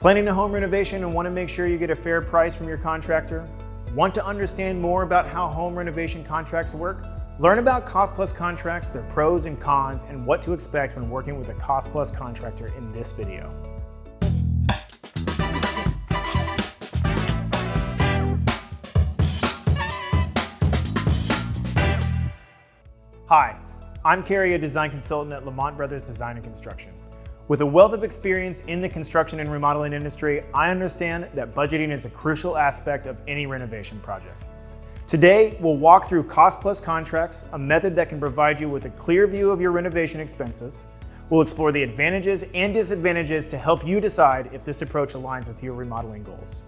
Planning a home renovation and want to make sure you get a fair price from your contractor? Want to understand more about how home renovation contracts work? Learn about cost-plus contracts, their pros and cons, and what to expect when working with a cost-plus contractor in this video. Hi, I'm Kerry, a design consultant at Lamont Brothers Design and Construction. With a wealth of experience in the construction and remodeling industry, I understand that budgeting is a crucial aspect of any renovation project. Today, we'll walk through cost-plus contracts, a method that can provide you with a clear view of your renovation expenses. We'll explore the advantages and disadvantages to help you decide if this approach aligns with your remodeling goals.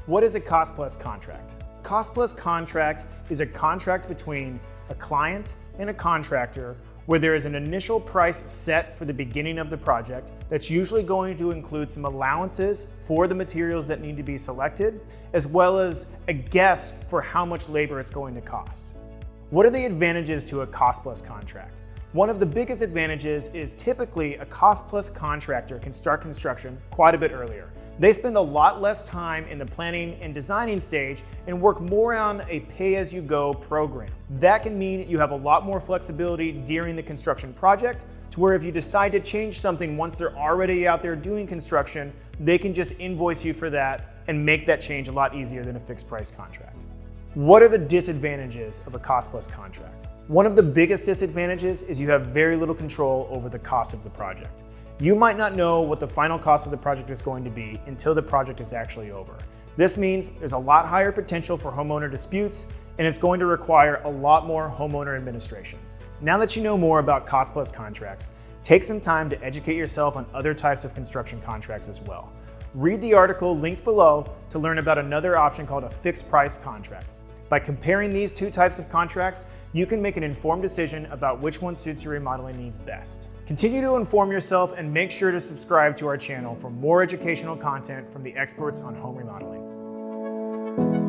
What is a cost-plus contract? A cost-plus contract is a contract between a client and a contractor where there is an initial price set for the beginning of the project that's usually going to include some allowances for the materials that need to be selected, as well as a guess for how much labor it's going to cost. What are the advantages to a cost-plus contract? One of the biggest advantages is typically a cost-plus contractor can start construction quite a bit earlier. They spend a lot less time in the planning and designing stage and work more on a pay-as-you-go program. That can mean you have a lot more flexibility during the construction project, to where if you decide to change something once they're already out there doing construction, they can just invoice you for that and make that change a lot easier than a fixed price contract. What are the disadvantages of a cost-plus contract? One of the biggest disadvantages is you have very little control over the cost of the project. You might not know what the final cost of the project is going to be until the project is actually over. This means there's a lot higher potential for homeowner disputes, and it's going to require a lot more homeowner administration. Now that you know more about cost-plus contracts, take some time to educate yourself on other types of construction contracts as well. Read the article linked below to learn about another option called a fixed price contract. By comparing these two types of contracts, you can make an informed decision about which one suits your remodeling needs best. Continue to inform yourself and make sure to subscribe to our channel for more educational content from the experts on home remodeling.